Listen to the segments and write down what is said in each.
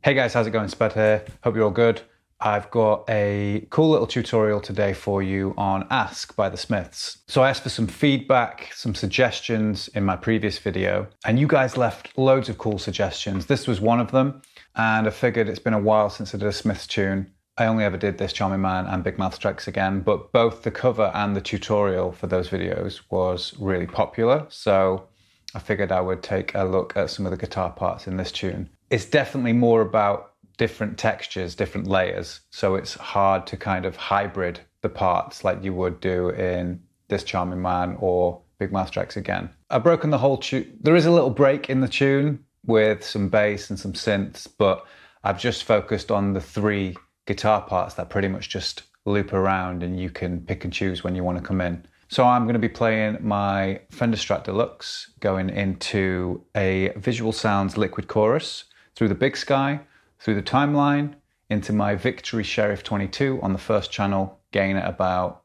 Hey guys, how's it going? Spud here. Hope you're all good. I've got a cool little tutorial today for you on Ask by the Smiths. So I asked for some feedback, some suggestions in my previous video, and you guys left loads of cool suggestions. This was one of them, and I figured it's been a while since I did a Smiths tune. I only ever did This Charming Man and Big Mouth Strikes Again, but both the cover and the tutorial for those videos was really popular, so I figured I would take a look at some of the guitar parts in this tune. It's definitely more about different textures, different layers, so it's hard to kind of hybrid the parts like you would do in This Charming Man or Big Mouth Strikes Again. I've broken the whole tune. There is a little break in the tune with some bass and some synths, but I've just focused on the three guitar parts that pretty much just loop around and you can pick and choose when you want to come in. So I'm going to be playing my Fender Strat Deluxe, going into a Visual Sounds Liquid Chorus, through the Big Sky, through the Timeline, into my Victory Sheriff 22 on the first channel, gain at about,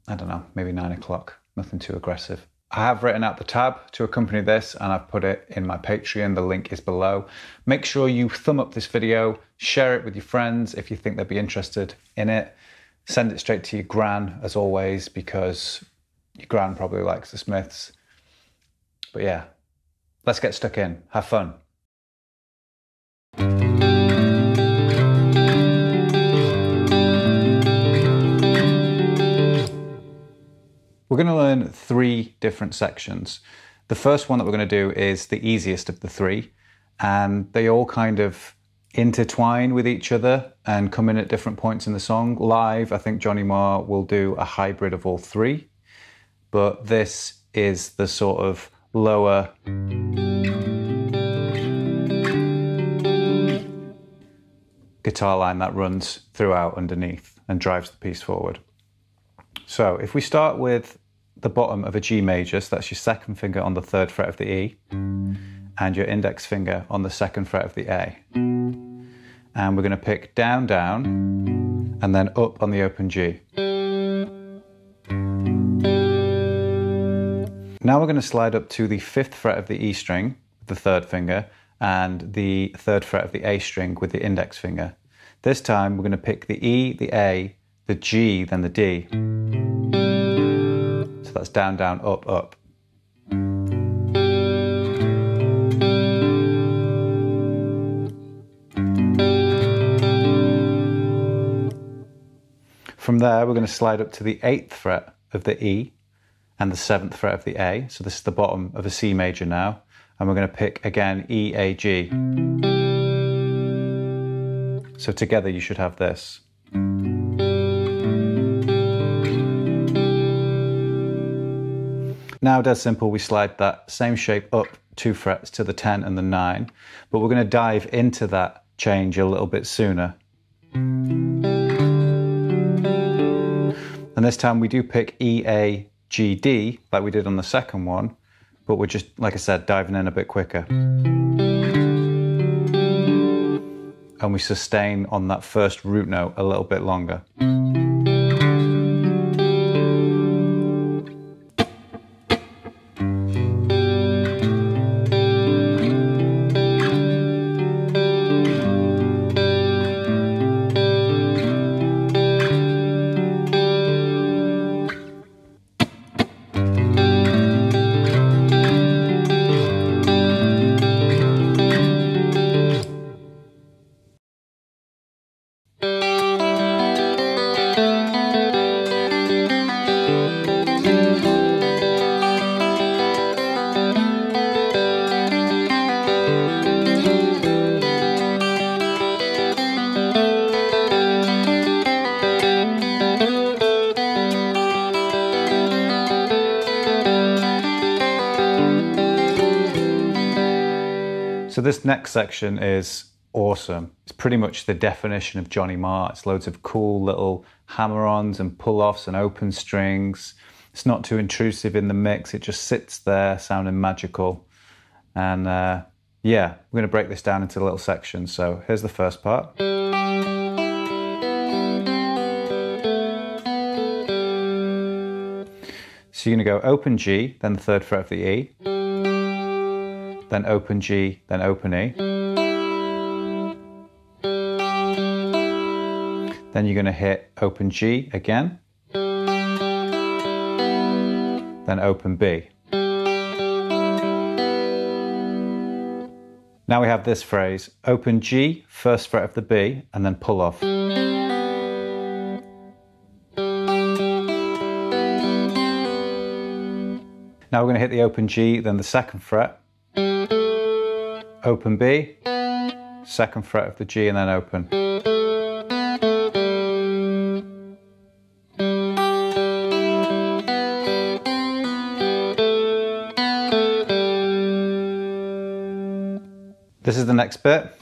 I don't know, maybe 9 o'clock, nothing too aggressive. I have written out the tab to accompany this and I've put it in my Patreon, the link is below. Make sure you thumb up this video, share it with your friends if you think they'd be interested in it. Send it straight to your gran, as always, because your gran probably likes the Smiths. But yeah, let's get stuck in, have fun. We're going to learn three different sections. The first one that we're going to do is the easiest of the three, and they all kind of intertwine with each other and come in at different points in the song. Live, I think Johnny Marr will do a hybrid of all three, but this is the sort of lower guitar line that runs throughout underneath and drives the piece forward. So if we start with the bottom of a G major, so that's your second finger on the third fret of the E, and your index finger on the second fret of the A. And we're going to pick down, down, and then up on the open G. Now we're going to slide up to the fifth fret of the E string with the third finger, and the third fret of the A string with the index finger. This time we're going to pick the E, the A, the G, then the D. So that's down, down, up, up. From there, we're going to slide up to the 8th fret of the E and the 7th fret of the A. So this is the bottom of a C major now. And we're going to pick, again, E, A, G. So together you should have this. Now, dead simple, we slide that same shape up 2 frets to the 10 and the 9, but we're going to dive into that change a little bit sooner. And this time we do pick E, A, G, D, like we did on the second one, but we're just, like I said, diving in a bit quicker. And we sustain on that first root note a little bit longer. So this next section is awesome. It's pretty much the definition of Johnny Marr. It's loads of cool little hammer-ons and pull-offs and open strings. It's not too intrusive in the mix. It just sits there sounding magical. And yeah, we're going to break this down into little sections. So here's the first part. So you're going to go open G, then the third fret of the E, then open G, then open E, Then you're going to hit open G again, then open B. Now we have this phrase, open G, first fret of the B, and then pull off. Now we're going to hit the open G, then the second fret, open B, second fret of the G, and then open. This is the next bit.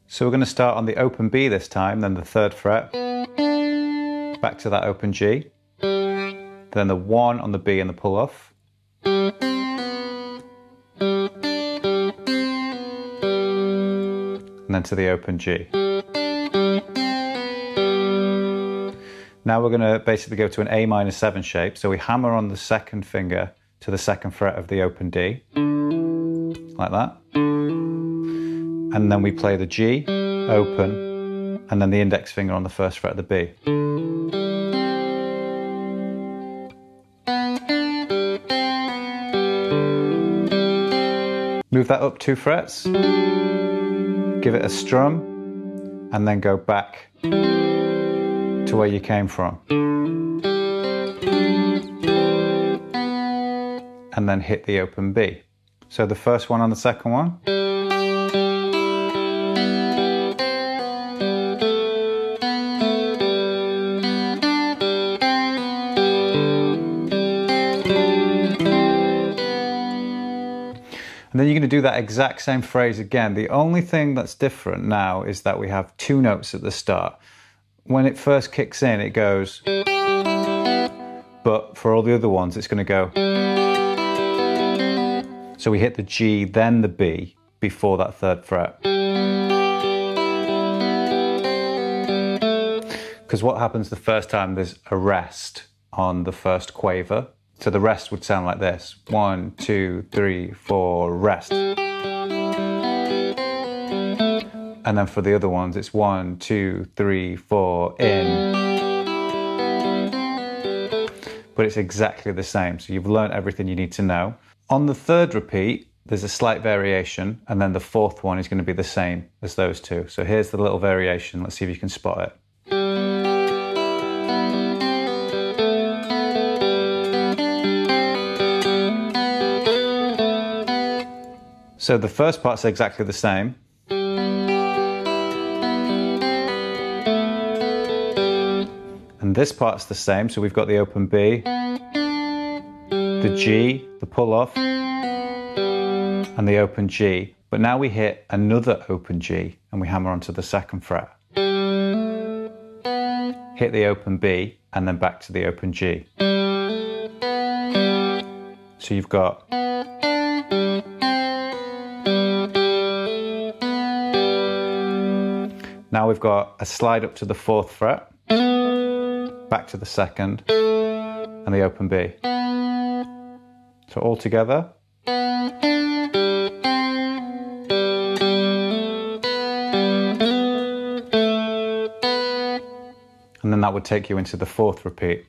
So we're going to start on the open B this time, then the third fret, back to that open G, then the 1 on the B and the pull off, and then to the open G. Now we're going to basically go to an A minor 7 shape, so we hammer on the second finger to the second fret of the open D, like that. And then we play the G, open, and then the index finger on the first fret of the B. Move that up 2 frets, give it a strum, and then go back to where you came from. And then hit the open B. So the first one on the second one. And then you're going to do that exact same phrase again. The only thing that's different now is that we have 2 notes at the start. When it first kicks in, it goes, but for all the other ones, it's going to go. So we hit the G, then the B, before that third fret. Because what happens the first time, there's a rest on the first quaver. So the rest would sound like this. 1, 2, 3, 4, rest. And then for the other ones, it's 1, 2, 3, 4, in. But it's exactly the same. So you've learned everything you need to know. On the third repeat, there's a slight variation, and then the fourth one is going to be the same as those two. So here's the little variation. Let's see if you can spot it. So the first part's exactly the same. And this part's the same, so we've got the open B, the G, the pull off, and the open G. But now we hit another open G and we hammer onto the second fret. Hit the open B and then back to the open G. So you've got now we've got a slide up to the fourth fret, back to the second, and the open B. So all together. And then that would take you into the fourth repeat.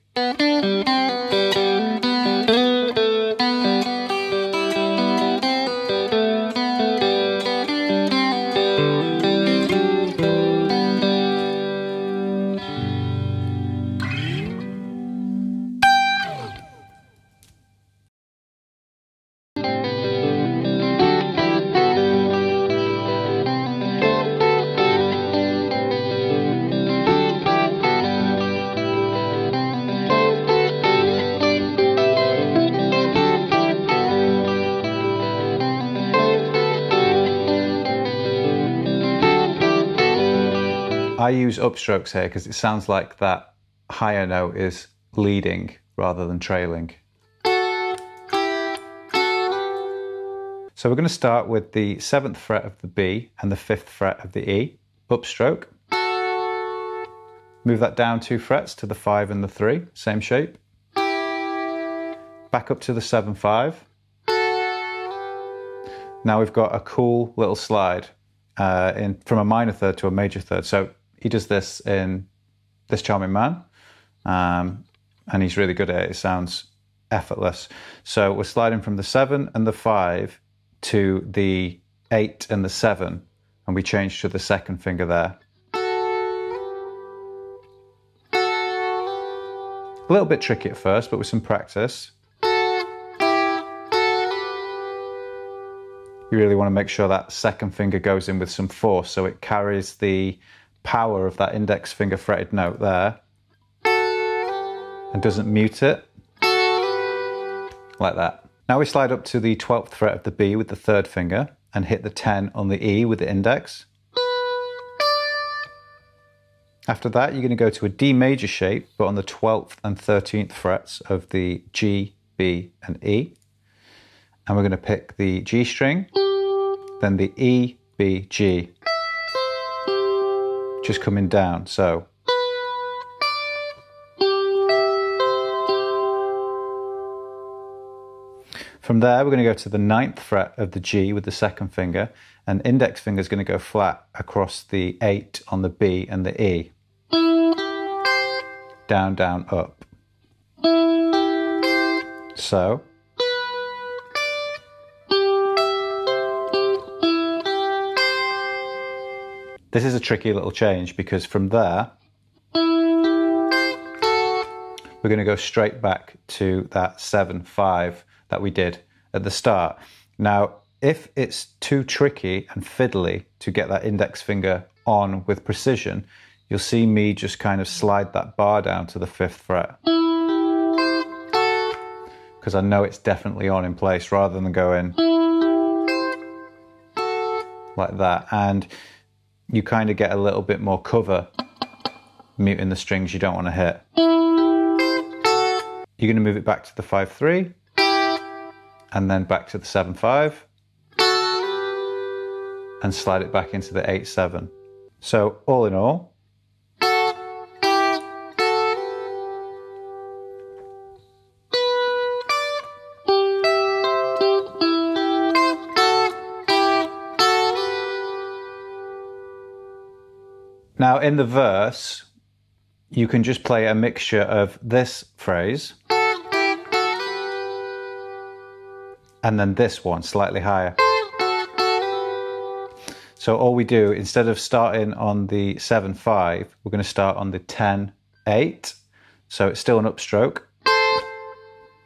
I use upstrokes here because it sounds like that higher note is leading rather than trailing. So we're going to start with the 7th fret of the B and the 5th fret of the E, upstroke. Move that down 2 frets to the 5 and the 3, same shape. Back up to the 7-5. Now we've got a cool little slide from a minor third to a major third. So he does this in This Charming Man, and he's really good at it. It sounds effortless. So we're sliding from the 7 and the 5 to the 8 and the 7, and we change to the second finger there. A little bit tricky at first, but with some practice, you really want to make sure that second finger goes in with some force so it carries the power of that index finger fretted note there and doesn't mute it, like that. Now we slide up to the 12th fret of the B with the third finger and hit the 10 on the E with the index. After that, you're going to go to a D major shape, but on the 12th and 13th frets of the G, B, and E. And we're going to pick the G string, then the E, B, G, just coming down, so. From there, we're going to go to the 9th fret of the G with the second finger, and index finger is going to go flat across the 8 on the B and the E. Down, down, up. So. This is a tricky little change because from there, we're going to go straight back to that 7-5 that we did at the start. Now, if it's too tricky and fiddly to get that index finger on with precision, you'll see me just kind of slide that bar down to the 5th fret. Because I know it's definitely on in place rather than going like that. And you kind of get a little bit more cover muting the strings you don't want to hit. You're going to move it back to the 5-3 and then back to the 7-5 and slide it back into the 8-7. So all in all, now in the verse, you can just play a mixture of this phrase and then this one slightly higher. So all we do, instead of starting on the 7-5, we're going to start on the 10-8. So it's still an upstroke.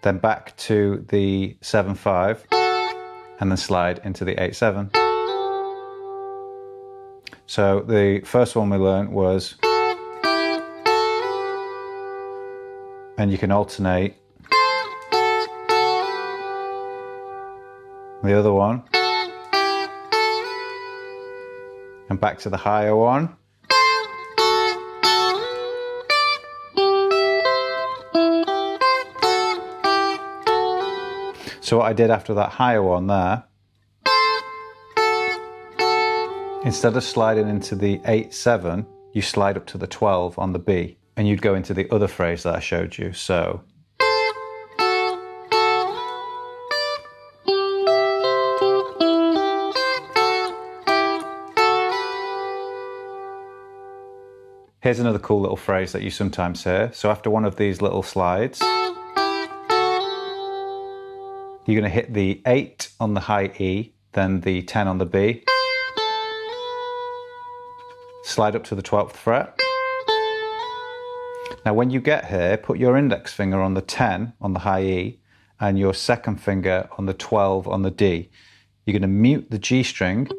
Then back to the 7-5 and then slide into the 8-7. So the first one we learned was, and you can alternate. The other one, and back to the higher one. So what I did after that higher one there, instead of sliding into the 8-7, you slide up to the 12 on the B, and you'd go into the other phrase that I showed you. So. Here's another cool little phrase that you sometimes hear. So after one of these little slides, you're going to hit the 8 on the high E, then the 10 on the B. Slide up to the 12th fret. Now when you get here, put your index finger on the 10 on the high E and your second finger on the 12 on the D. You're going to mute the G string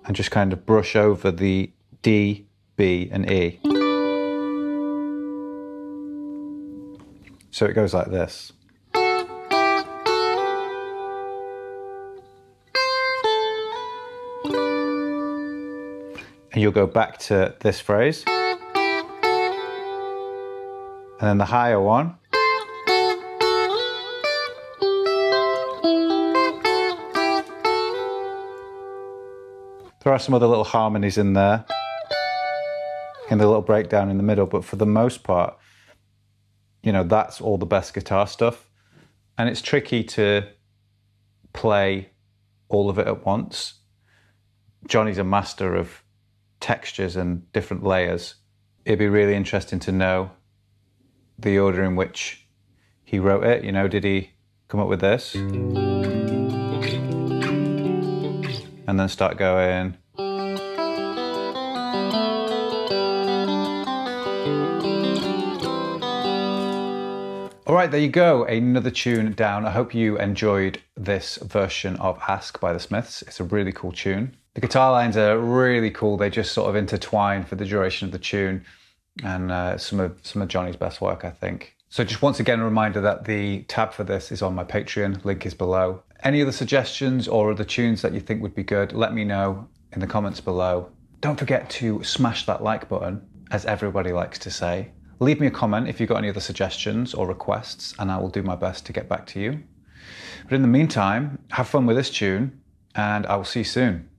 and just kind of brush over the D, B and E. So it goes like this. And you'll go back to this phrase. And then the higher one. There are some other little harmonies in there, in the little breakdown in the middle, but for the most part, you know, that's all the best guitar stuff. And it's tricky to play all of it at once. Johnny's a master of textures and different layers. It'd be really interesting to know the order in which he wrote it. You know, did he come up with this? And then start going. All right, there you go, another tune down. I hope you enjoyed this version of Ask by the Smiths. It's a really cool tune. The guitar lines are really cool. They just sort of intertwine for the duration of the tune, and some of Johnny's best work, I think. So just once again, a reminder that the tab for this is on my Patreon. Link is below. Any other suggestions or other tunes that you think would be good, let me know in the comments below. Don't forget to smash that like button, as everybody likes to say. Leave me a comment if you've got any other suggestions or requests, and I will do my best to get back to you. But in the meantime, have fun with this tune, and I will see you soon.